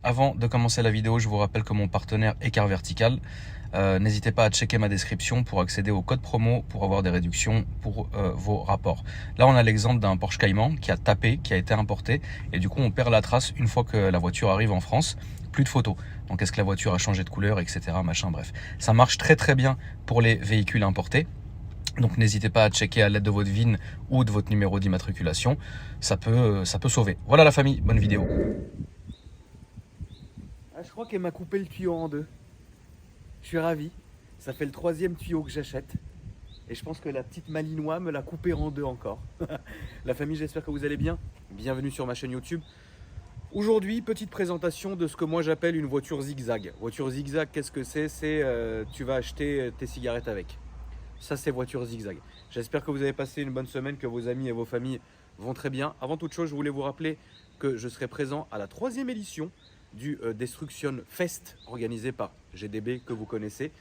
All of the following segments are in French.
Avant de commencer la vidéo, je vous rappelle que mon partenaire Écart Vertical. N'hésitez pas à checker ma description pour accéder au code promo pour avoir des réductions pour vos rapports. Là, on a l'exemple d'un Porsche Cayman qui a tapé, qui a été importé et du coup, on perd la trace une fois que la voiture arrive en France. Plus de photos. Donc, est-ce que la voiture a changé de couleur, etc. Machin, bref. Ça marche très très bien pour les véhicules importés. Donc n'hésitez pas à checker à l'aide de votre VIN ou de votre numéro d'immatriculation. Ça peut sauver. Voilà la famille, bonne vidéo. Ah, je crois qu'elle m'a coupé le tuyau en deux. Je suis ravi. Ça fait le 3e tuyau que j'achète. Et je pense que la petite Malinois me l'a coupé en deux encore. La famille, j'espère que vous allez bien. Bienvenue sur ma chaîne YouTube. Aujourd'hui, petite présentation de ce que moi j'appelle une voiture zigzag. Voiture zigzag, qu'est-ce que c'est? C'est tu vas acheter tes cigarettes avec. Ça, c'est voiture zigzag. J'espère que vous avez passé une bonne semaine, que vos amis et vos familles vont très bien. Avant toute chose, je voulais vous rappeler que je serai présent à la 3e édition du Destruction Fest organisé par GDB que vous connaissez.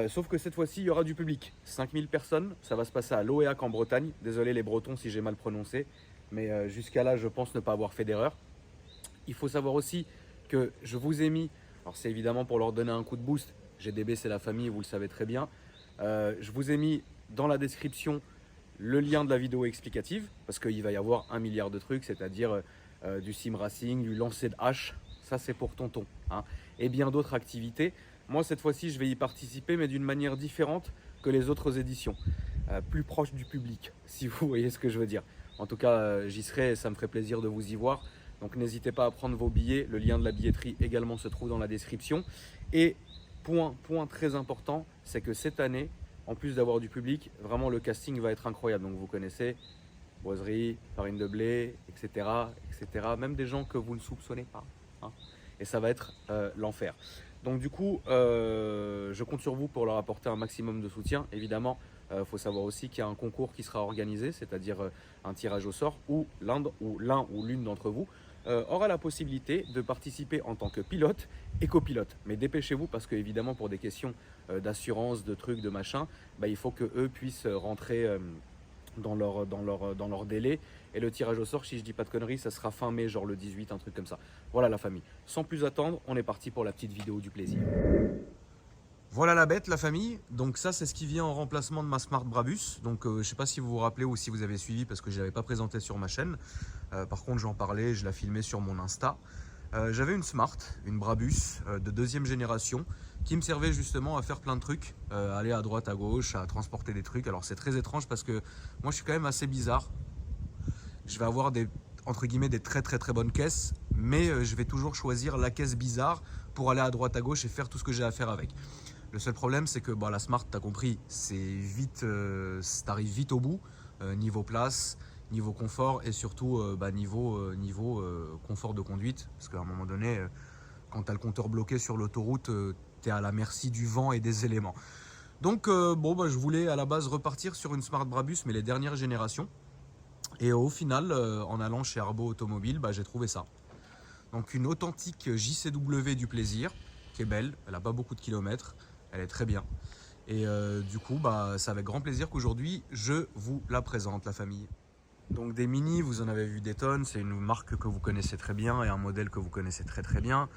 Sauf que cette fois-ci, il y aura du public. 5000 personnes, ça va se passer à l'Oéac en Bretagne. Désolé les Bretons si j'ai mal prononcé, mais jusqu'à là, je pense ne pas avoir fait d'erreur. Il faut savoir aussi que je vous ai mis, alors c'est évidemment pour leur donner un coup de boost, GDB c'est la famille, vous le savez très bien. Je vous ai mis dans la description le lien de la vidéo explicative, parce qu'il va y avoir 1 milliard de trucs, c'est-à-dire du sim racing, du lancer de hache, ça c'est pour tonton, hein, et bien d'autres activités. Moi cette fois-ci je vais y participer, mais d'une manière différente que les autres éditions, plus proche du public, si vous voyez ce que je veux dire. En tout cas, j'y serai et ça me ferait plaisir de vous y voir. Donc n'hésitez pas à prendre vos billets, le lien de la billetterie également se trouve dans la description. Et point très important, c'est que cette année, en plus d'avoir du public, vraiment le casting va être incroyable. Donc vous connaissez boiserie, farine de blé, etc., etc. Même des gens que vous ne soupçonnez pas, hein. Et ça va être l'enfer. Donc du coup, je compte sur vous pour leur apporter un maximum de soutien. Évidemment, il faut savoir aussi qu'il y a un concours qui sera organisé, c'est-à-dire un tirage au sort où l'un ou l'une d'entre vous aura la possibilité de participer en tant que pilote et copilote. Mais dépêchez-vous parce que évidemment pour des questions d'assurance, de trucs, de machin, bah, il faut qu'eux puissent rentrer dans leur délai. Et le tirage au sort, si je dis pas de conneries, ça sera fin mai, genre le 18, un truc comme ça. Voilà la famille. Sans plus attendre, on est parti pour la petite vidéo du plaisir. Voilà la bête, la famille. Donc ça, c'est ce qui vient en remplacement de ma Smart Brabus. Donc je ne sais pas si vous vous rappelez ou si vous avez suivi parce que je ne l'avais pas présenté sur ma chaîne. Par contre, j'en parlais, je la filmais sur mon Insta. J'avais une Smart, une Brabus de 2e génération qui me servait justement à faire plein de trucs, aller à droite, à gauche, à transporter des trucs. Alors c'est très étrange parce que moi je suis quand même assez bizarre. Je vais avoir entre guillemets des très bonnes caisses, mais je vais toujours choisir la caisse bizarre pour aller à droite, à gauche et faire tout ce que j'ai à faire avec. Le seul problème, c'est que la Smart, tu as compris, c'est vite, t'arrives vite au bout, niveau place, niveau confort et surtout niveau confort de conduite. Parce qu'à un moment donné, quand tu as le compteur bloqué sur l'autoroute, tu es à la merci du vent et des éléments. Donc, je voulais à la base repartir sur une Smart Brabus, mais les dernières générations. Et au final, en allant chez Arbo Automobile, j'ai trouvé ça. Donc, une authentique JCW du plaisir, qui est belle, elle n'a pas beaucoup de kilomètres. Elle est très bien. Et du coup, c'est avec grand plaisir qu'aujourd'hui, je vous la présente, la famille. Donc des Mini, vous en avez vu des tonnes. C'est une marque que vous connaissez très bien et un modèle que vous connaissez très bien.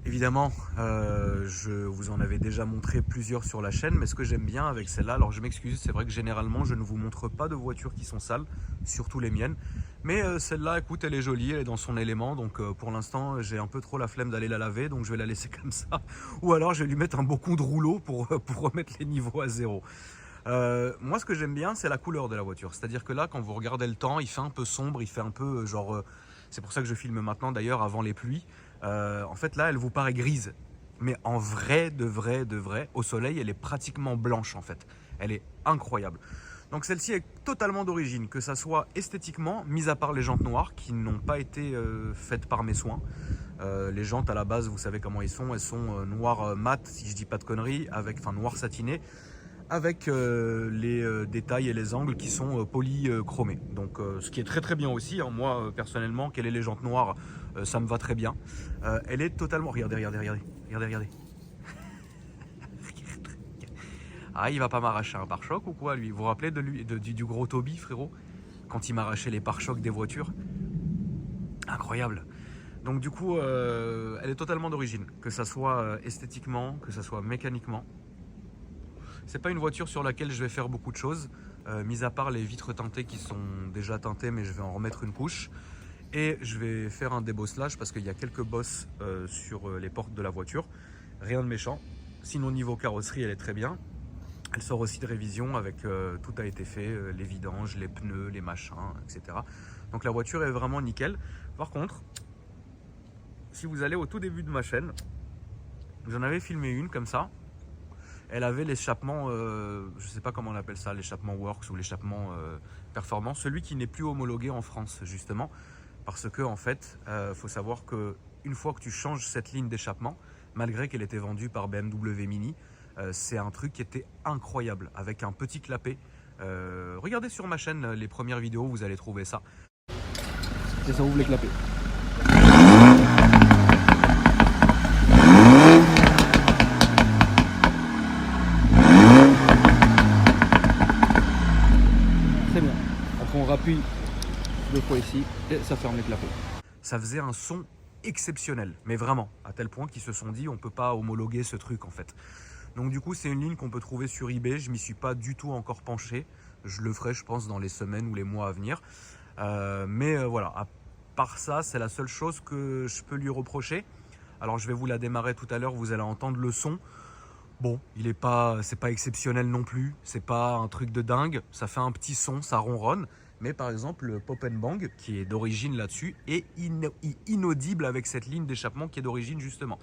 Évidemment, je vous en avais déjà montré plusieurs sur la chaîne, mais ce que j'aime bien avec celle-là, alors je m'excuse, c'est vrai que généralement je ne vous montre pas de voitures qui sont sales, surtout les miennes, mais celle-là, écoute, elle est jolie, elle est dans son élément, donc pour l'instant j'ai un peu trop la flemme d'aller la laver, donc je vais la laisser comme ça, ou alors je vais lui mettre un bon coup de rouleau pour remettre les niveaux à zéro. Moi ce que j'aime bien, c'est la couleur de la voiture, c'est-à-dire que là, quand vous regardez le temps, il fait un peu sombre, il fait un peu c'est pour ça que je filme maintenant d'ailleurs avant les pluies. En fait là elle vous paraît grise, mais en vrai, de vrai, au soleil elle est pratiquement blanche en fait. Elle est incroyable. Donc celle-ci est totalement d'origine, que ça soit esthétiquement, mis à part les jantes noires qui n'ont pas été faites par mes soins. Les jantes à la base, vous savez comment elles sont noires mat, si je dis pas de conneries, enfin noir satiné, avec les détails et les angles qui sont polychromés. Donc ce qui est très bien aussi, hein. Moi personnellement, qu'elle ait les jantes noires, ça me va très bien. Elle est totalement... Regardez. Ah, il va pas m'arracher un pare-choc ou quoi lui? Vous vous rappelez du gros Toby, frérot? Quand il m'arrachait les pare-chocs des voitures? Incroyable. Donc du coup, elle est totalement d'origine, que ça soit esthétiquement, que ça soit mécaniquement. C'est pas une voiture sur laquelle je vais faire beaucoup de choses, mis à part les vitres teintées qui sont déjà teintées, mais je vais en remettre une couche. Et je vais faire un débosselage parce qu'il y a quelques bosses sur les portes de la voiture. Rien de méchant. Sinon, niveau carrosserie, elle est très bien. Elle sort aussi de révision avec tout a été fait, les vidanges, les pneus, les machins, etc. Donc la voiture est vraiment nickel. Par contre, si vous allez au tout début de ma chaîne, j'en avais filmé une comme ça. Elle avait l'échappement, je sais pas comment on appelle ça, l'échappement Works ou l'échappement Performance, celui qui n'est plus homologué en France justement, parce que en fait, faut savoir que une fois que tu changes cette ligne d'échappement, malgré qu'elle était vendue par BMW Mini, c'est un truc qui était incroyable, avec un petit clapet. Regardez sur ma chaîne les premières vidéos, vous allez trouver ça. Et ça ouvre les clapets. C'est bien. Après on rappuie 2 fois ici et ça ferme les clapets. Ça faisait un son exceptionnel, mais vraiment, à tel point qu'ils se sont dit on peut pas homologuer ce truc en fait. Donc du coup c'est une ligne qu'on peut trouver sur eBay, je m'y suis pas du tout encore penché, je le ferai je pense dans les semaines ou les mois à venir. Voilà, à part ça c'est la seule chose que je peux lui reprocher. Alors je vais vous la démarrer tout à l'heure, vous allez entendre le son. Bon, c'est pas exceptionnel non plus, c'est pas un truc de dingue, ça fait un petit son, ça ronronne. Mais par exemple, le Pop and Bang, qui est d'origine là-dessus, est inaudible avec cette ligne d'échappement qui est d'origine justement.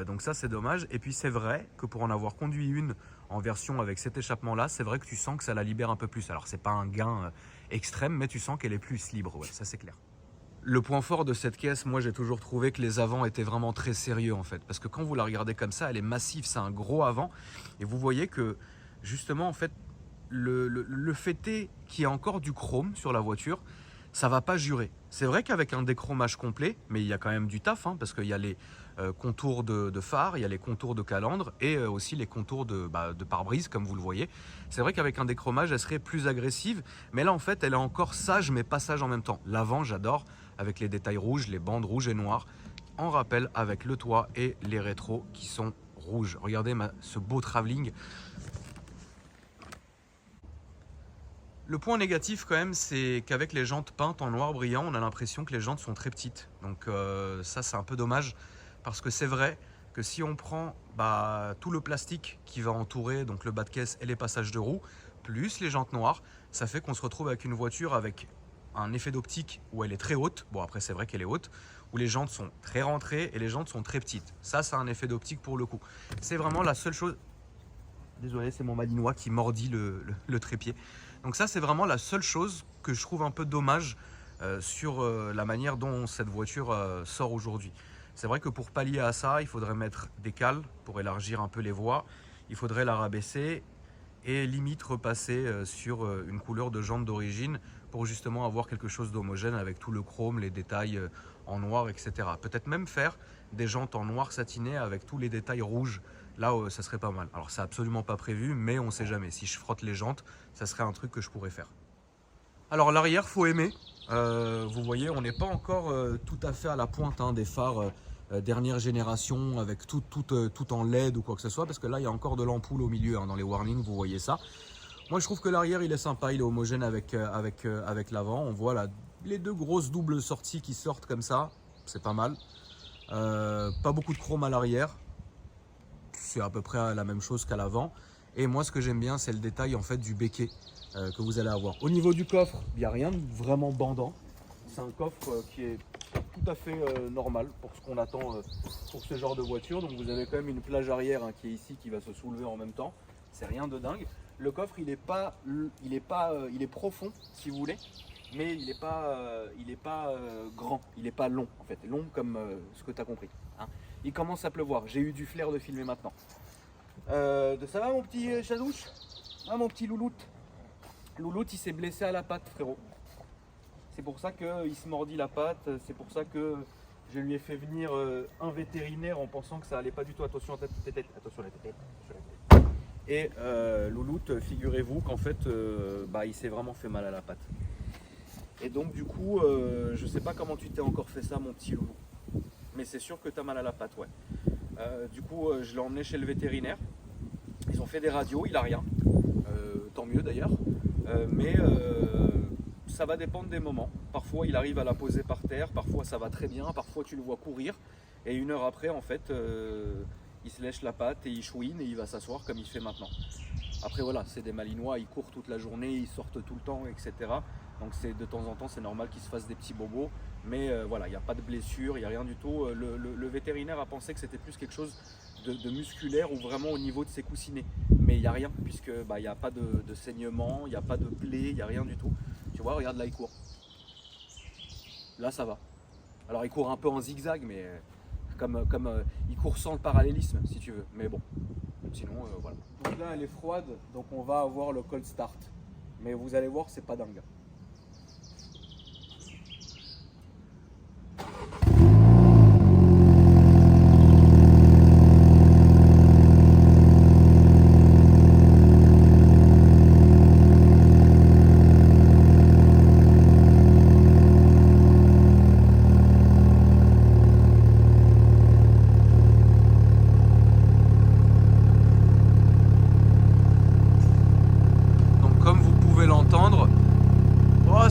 Donc ça, c'est dommage. Et puis c'est vrai que pour en avoir conduit une en version avec cet échappement-là, c'est vrai que tu sens que ça la libère un peu plus. Alors c'est pas un gain extrême, mais tu sens qu'elle est plus libre, ouais, ça c'est clair. Le point fort de cette caisse, moi j'ai toujours trouvé que les avants étaient vraiment très sérieux en fait. Parce que quand vous la regardez comme ça, elle est massive, c'est un gros avant. Et vous voyez que justement en fait, le fait est qu'il y a encore du chrome sur la voiture, ça va pas jurer. C'est vrai qu'avec un déchromage complet, mais il y a quand même du taf, hein, parce qu'il y a les contours de phare, il y a les contours de calandre et aussi les contours de pare-brise, comme vous le voyez. C'est vrai qu'avec un déchromage, elle serait plus agressive, mais là en fait, elle est encore sage, mais pas sage en même temps. L'avant, j'adore, avec les détails rouges, les bandes rouges et noires, en rappel avec le toit et les rétros qui sont rouges. Regardez ce beau travelling. Le point négatif quand même, c'est qu'avec les jantes peintes en noir brillant, on a l'impression que les jantes sont très petites. Donc ça c'est un peu dommage, parce que c'est vrai que si on prend tout le plastique qui va entourer donc le bas de caisse et les passages de roues, plus les jantes noires, ça fait qu'on se retrouve avec une voiture avec un effet d'optique où elle est très haute. Bon après c'est vrai qu'elle est haute, où les jantes sont très rentrées et les jantes sont très petites. Ça c'est un effet d'optique pour le coup. C'est vraiment la seule chose... Désolé, c'est mon malinois qui mordit le trépied. Donc ça, c'est vraiment la seule chose que je trouve un peu dommage sur la manière dont cette voiture sort aujourd'hui. C'est vrai que pour pallier à ça, il faudrait mettre des cales pour élargir un peu les voies. Il faudrait la rabaisser et limite repasser sur une couleur de jante d'origine pour justement avoir quelque chose d'homogène avec tout le chrome, les détails en noir, etc. Peut-être même faire des jantes en noir satiné avec tous les détails rouges. Là, ça serait pas mal. Alors, c'est absolument pas prévu, mais on sait jamais. Si je frotte les jantes, ça serait un truc que je pourrais faire. Alors, l'arrière, faut aimer. Vous voyez, on n'est pas encore tout à fait à la pointe des phares dernière génération avec tout en LED ou quoi que ce soit, parce que là, il y a encore de l'ampoule au milieu, hein, dans les warnings, vous voyez ça. Moi, je trouve que l'arrière, il est sympa, il est homogène avec l'avant. On voit là, les 2 grosses doubles sorties qui sortent comme ça, c'est pas mal. Pas beaucoup de chrome à l'arrière. C'est à peu près la même chose qu'à l'avant. Et moi, ce que j'aime bien, c'est le détail en fait du béquet que vous allez avoir. Au niveau du coffre, il n'y a rien de vraiment bandant. C'est un coffre qui est tout à fait normal pour ce qu'on attend pour ce genre de voiture. Donc vous avez quand même une plage arrière qui est ici, qui va se soulever en même temps. C'est rien de dingue. Le coffre, il est profond, si vous voulez, mais il n'est pas grand, il n'est pas long en fait, long comme ce que tu as compris. Hein. Il commence à pleuvoir, j'ai eu du flair de filmer maintenant. Ça va mon petit chadouche? Ah mon petit louloute? Louloute il s'est blessé à la patte frérot. C'est pour ça qu'il se mordit la patte, c'est pour ça que je lui ai fait venir un vétérinaire en pensant que ça allait pas du tout. Attention à la tête, attention à la tête. Et Louloute, figurez-vous qu'en fait il s'est vraiment fait mal à la patte. Et donc du coup, je sais pas comment tu t'es encore fait ça mon petit loulou. mais c'est sûr que tu as mal à la patte, ouais. Du coup, je l'ai emmené chez le vétérinaire. Ils ont fait des radios, il a rien. Tant mieux d'ailleurs. Mais ça va dépendre des moments. Parfois, il arrive à la poser par terre, parfois ça va très bien, parfois tu le vois courir. Et 1 heure après, en fait, il se lèche la patte et il chouine et il va s'asseoir comme il fait maintenant. Après voilà, c'est des malinois, ils courent toute la journée, ils sortent tout le temps, etc. Donc de temps en temps, c'est normal qu'ils se fassent des petits bobos. Mais voilà, il n'y a pas de blessure, il n'y a rien du tout. Le vétérinaire a pensé que c'était plus quelque chose de musculaire ou vraiment au niveau de ses coussinets. Mais il n'y a rien, puisque il n'y a pas de saignement, il n'y a pas de plaie, il n'y a rien du tout. Tu vois, regarde là, il court. Là, ça va. Alors, il court un peu en zigzag, mais comme il court sans le parallélisme, si tu veux. Mais bon, sinon, voilà. Donc là, elle est froide, donc on va avoir le cold start. Mais vous allez voir, c'est pas dingue.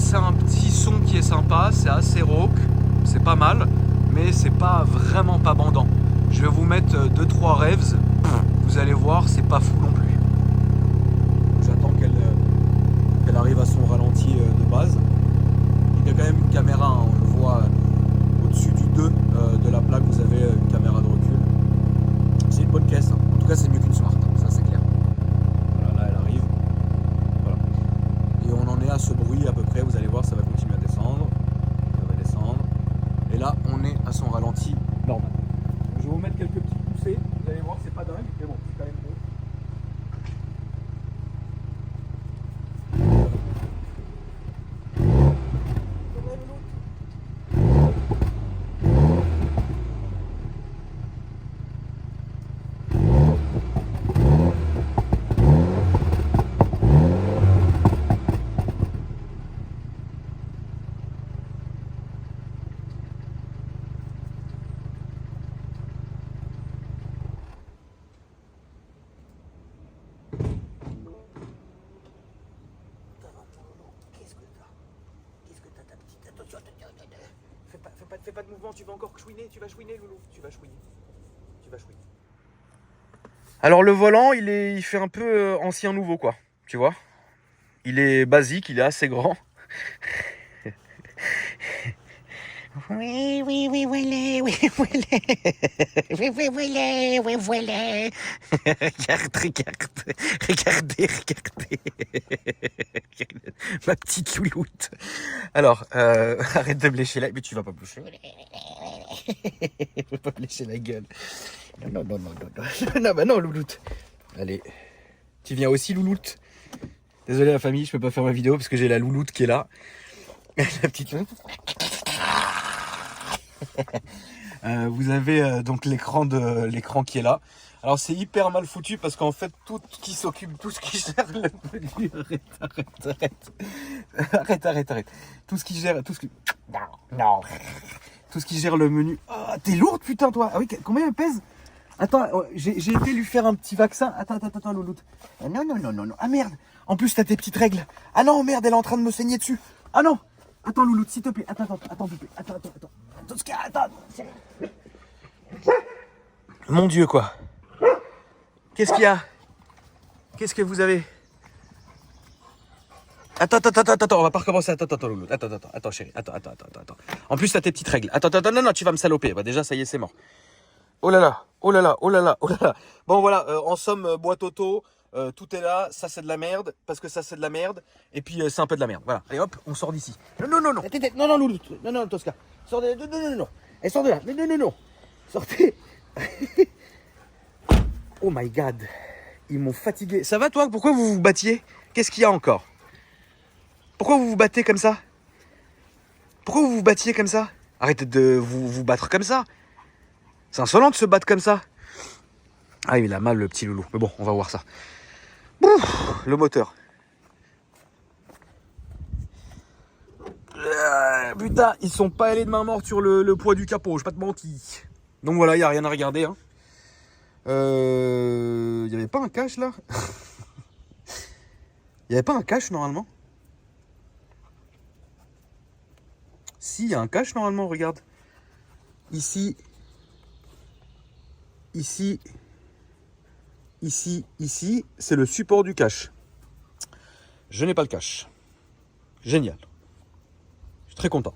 C'est un petit son qui est sympa, c'est assez rauque, c'est pas mal, mais c'est pas vraiment pas bandant. Je vais vous mettre 2-3 revs, vous allez voir, c'est pas fou non plus. J'attends qu'elle arrive à son ralenti de base. Il y a quand même une caméra, hein, on le voit au-dessus du 2 de la plaque, vous avez une caméra de recul. C'est une bonne caisse, hein. En tout cas c'est mieux qu'une Smart, ça c'est clair. Voilà, là elle arrive. Voilà. Et on en est à ce bruit à peu près, vous allez voir, ça va continuer à descendre. Ça va descendre. Et là, on est à son ralenti normal. Je vais vous mettre quelques petits poussées, vous allez voir, c'est pas dingue, mais bon, c'est quand même bon. Fais pas de mouvement, tu vas encore chouiner, tu vas chouiner loulou, tu vas chouiner. Alors le volant, il fait un peu ancien nouveau quoi, tu vois. Il est basique, il est assez grand. Oui, voilà. Oui, voilà. Regardez. Ma petite louloute. Alors, arrête de me lécher la... Mais tu vas pas me lécher. Je vais pas me lécher la gueule. Non. Non, bah non, louloute. Allez. Tu viens aussi, louloute. Désolé la famille, je peux pas faire ma vidéo parce que j'ai la louloute qui est là. La petite louloute. Vous avez donc l'écran qui est là. Alors c'est hyper mal foutu parce qu'en fait tout ce qui gère le menu. Arrête. Tout ce qui gère le menu. Ah, t'es lourde putain toi. Ah oui, combien elle pèse? Attends, j'ai été lui faire un petit vaccin. Attends, louloute. Non. Ah merde. En plus t'as tes petites règles. Ah non merde, elle est en train de me saigner dessus. Ah non. Attends louloute, s'il te plaît. Attends. Attends. Mon Dieu quoi. Qu'est-ce qu'il y a? Qu'est-ce que vous avez? Attends, on va pas recommencer. Attends, loulou. Attends, chérie. Attends. En plus, t'as tes petites règles. Attends, non, tu vas me saloper. Bah, déjà, ça y est, c'est mort. Oh là là. Bon, voilà, en somme, boîte auto, tout est là. Ça, c'est de la merde, parce que ça, c'est de la merde. Et puis, c'est un peu de la merde. Voilà. Allez, hop, on sort d'ici. Non. Non, loulou. Non, Tosca. Sors de... Non. Elle sort de là. Non. Sortez. Oh my god. Ils m'ont fatigué. Ça va, toi? Pourquoi vous vous battiez? Qu'est-ce qu'il y a encore? Pourquoi vous vous battez comme ça? Pourquoi vous vous battiez comme ça? Arrêtez de vous battre comme ça. C'est insolent de se battre comme ça. Ah, il a mal, le petit loulou. Mais bon, on va voir ça. Ouf, le moteur. Putain, ils sont pas allés de main morte sur le poids du capot, je vais pas te mentir. Donc voilà, il n'y a rien à regarder. Hein. Il n'y avait pas un cache là? Il n'y avait pas un cache normalement? Si, il y a un cache normalement, regarde. Ici. Ici. Ici. Ici. C'est le support du cache. Je n'ai pas le cache. Génial. Je suis très content.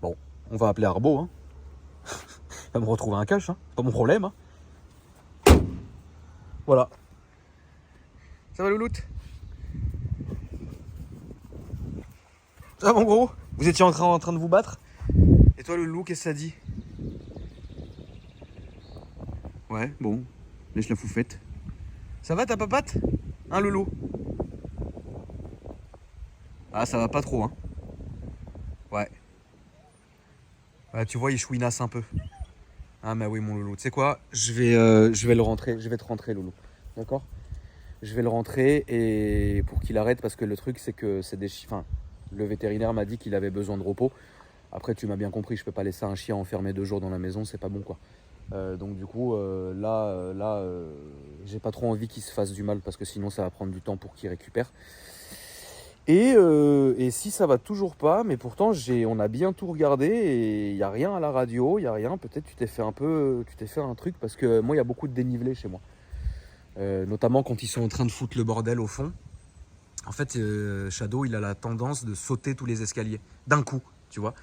Bon, on va appeler Arbo. Hein. Il va me retrouver un cache. Hein. Pas mon problème. Hein. Voilà. Ça va, louloute? Ça va, mon gros? Vous étiez en train de vous battre? Et toi, le loup, qu'est-ce que ça dit? Ouais, bon. Lèche la foufette. Ça va, ta papate? Hein, loulou? Ah, ça va pas trop, hein. Ouais. Ouais, tu vois, il chouinasse un peu. Ah, mais oui, mon loulou. Tu sais quoi? Je vais le rentrer. Je vais te rentrer, loulou. D'accord? Je vais le rentrer et pour qu'il arrête, parce que le truc, c'est que c'est des chiens. Enfin, le vétérinaire m'a dit qu'il avait besoin de repos. Après, tu m'as bien compris, je peux pas laisser un chien enfermé 2 jours dans la maison, c'est pas bon, quoi. Donc du coup, là, j'ai pas trop envie qu'il se fasse du mal parce que sinon ça va prendre du temps pour qu'il récupère. Et si ça va toujours pas, mais pourtant on a bien tout regardé et il y a rien à la radio, il y a rien. Peut-être tu t'es fait un truc parce que moi il y a beaucoup de dénivelé chez moi, notamment quand ils sont en train de foutre le bordel au fond. En fait, Shadow il a la tendance de sauter tous les escaliers d'un coup, tu vois.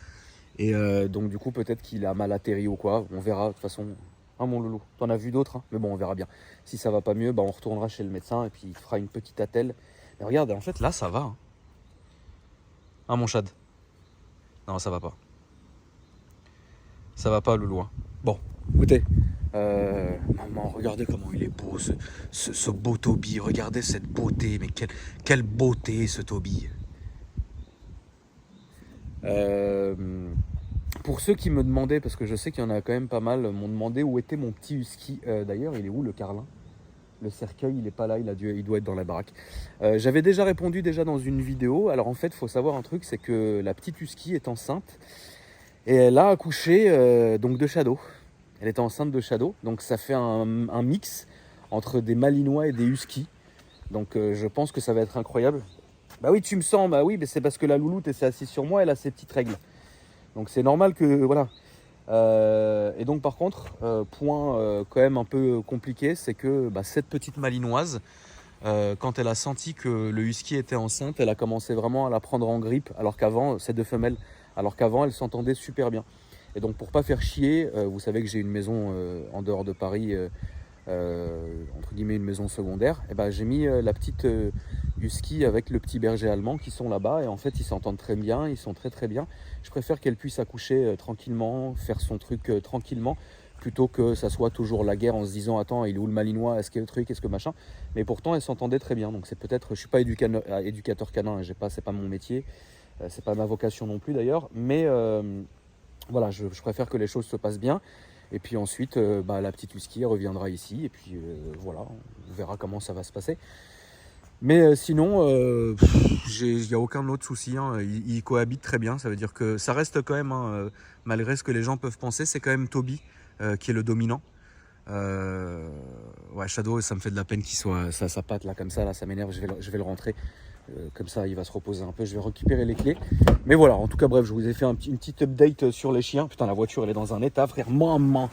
Et donc du coup peut-être qu'il a mal atterri ou quoi, on verra de toute façon. Hein, mon loulou, t'en as vu d'autres, hein, mais bon on verra bien. Si ça va pas mieux, bah, on retournera chez le médecin et puis il fera une petite attelle. Mais regarde, en fait là ça va. Hein, hein mon Chad? Non, ça va pas. Ça va pas, loulou. Hein. Bon, écoutez. Maman, regardez comment il est beau ce beau Toby. Regardez cette beauté, mais quelle beauté ce Toby. Pour ceux qui me demandaient, parce que je sais qu'il y en a quand même pas mal, m'ont demandé où était mon petit husky. D'ailleurs, il est où le carlin? Le cercueil, il est pas là, il doit être dans la baraque. J'avais déjà répondu dans une vidéo. Alors en fait, il faut savoir un truc, c'est que la petite husky est enceinte et elle a accouché donc de Shadow. Elle était enceinte de Shadow, donc ça fait un mix entre des Malinois et des huskies. Donc je pense que ça va être incroyable. Bah oui, tu me sens, bah oui, mais c'est parce que la louloute elle s'est assise sur moi, elle a ses petites règles. Donc c'est normal que, voilà. Et donc par contre, point quand même un peu compliqué, c'est que cette petite malinoise, quand elle a senti que le husky était enceinte, elle a commencé vraiment à la prendre en grippe, alors qu'avant, c'est 2 femelles, alors qu'avant elle s'entendait super bien. Et donc pour pas faire chier, vous savez que j'ai une maison en dehors de Paris, entre guillemets une maison secondaire, et j'ai mis la petite husky avec le petit berger allemand qui sont là-bas et en fait ils s'entendent très bien, ils sont très très bien. Je préfère qu'elle puisse accoucher tranquillement, faire son truc tranquillement, plutôt que ça soit toujours la guerre en se disant attends il est où le malinois, est-ce qu'il y a le truc, est-ce que machin. Mais pourtant elle s'entendait très bien, donc c'est peut-être, je suis pas éducateur canin, c'est pas mon métier, c'est pas ma vocation non plus d'ailleurs, mais voilà, je préfère que les choses se passent bien. Et puis ensuite, la petite husky reviendra ici. Et puis voilà, on verra comment ça va se passer. Mais sinon, il n'y a aucun autre souci. Hein. Ils cohabitent très bien. Ça veut dire que ça reste quand même, hein, malgré ce que les gens peuvent penser, c'est quand même Toby qui est le dominant. Ouais, Shadow, ça me fait de la peine qu'il soit sa patte là comme ça. Là, ça m'énerve. Je vais le rentrer. Comme ça, il va se reposer un peu. Je vais récupérer les clés. Mais voilà, en tout cas, bref, je vous ai fait une petite update sur les chiens. Putain, la voiture, elle est dans un état, frère. Maman.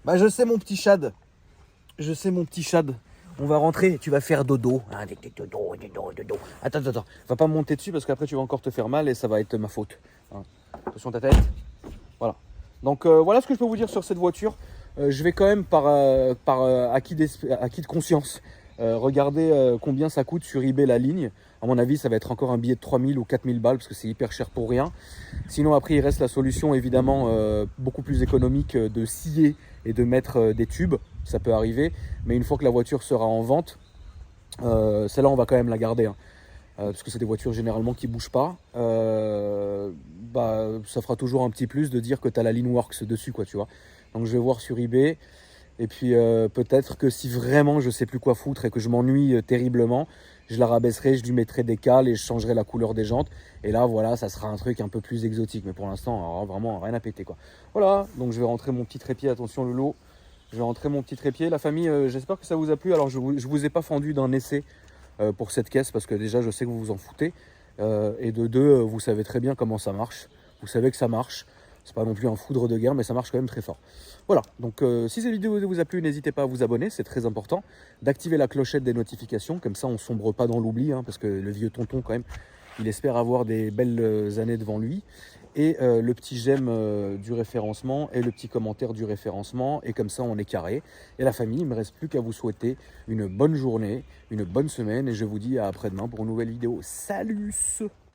Je sais, mon petit Chad. Je sais, mon petit Chad. On va rentrer. Tu vas faire dodo. Hein, dodo. Attends. Va pas me monter dessus parce qu'après, tu vas encore te faire mal et ça va être ma faute. Hein. Attention ta tête. Voilà. Donc, voilà ce que je peux vous dire sur cette voiture. Je vais quand même, par acquis de conscience, regardez combien ça coûte sur eBay la ligne. À mon avis, ça va être encore un billet de 3000 ou 4000 balles parce que c'est hyper cher pour rien. Sinon, après, il reste la solution évidemment beaucoup plus économique de scier et de mettre des tubes. Ça peut arriver. Mais une fois que la voiture sera en vente, celle-là, on va quand même la garder. Hein. Parce que c'est des voitures généralement qui ne bougent pas. Ça fera toujours un petit plus de dire que tu as la Lineworks dessus, quoi, tu vois. Donc, je vais voir sur eBay. Et puis peut-être que si vraiment je sais plus quoi foutre et que je m'ennuie terriblement, je la rabaisserai, je lui mettrai des cales et je changerai la couleur des jantes. Et là, voilà, ça sera un truc un peu plus exotique. Mais pour l'instant, alors, vraiment rien à péter, quoi. Voilà, donc je vais rentrer mon petit trépied. Attention, Lolo. Je vais rentrer mon petit trépied. La famille, j'espère que ça vous a plu. Alors, je vous ai pas fendu d'un essai pour cette caisse parce que déjà, je sais que vous vous en foutez. Et de deux, vous savez très bien comment ça marche. Vous savez que ça marche. C'est pas non plus un foudre de guerre, mais ça marche quand même très fort. Voilà, donc si cette vidéo vous a plu, n'hésitez pas à vous abonner, c'est très important. D'activer la clochette des notifications, comme ça on sombre pas dans l'oubli, parce que le vieux tonton quand même, il espère avoir des belles années devant lui. Et le petit j'aime du référencement et le petit commentaire du référencement, et comme ça on est carré. Et la famille, il ne me reste plus qu'à vous souhaiter une bonne journée, une bonne semaine, et je vous dis à après-demain pour une nouvelle vidéo. Salut!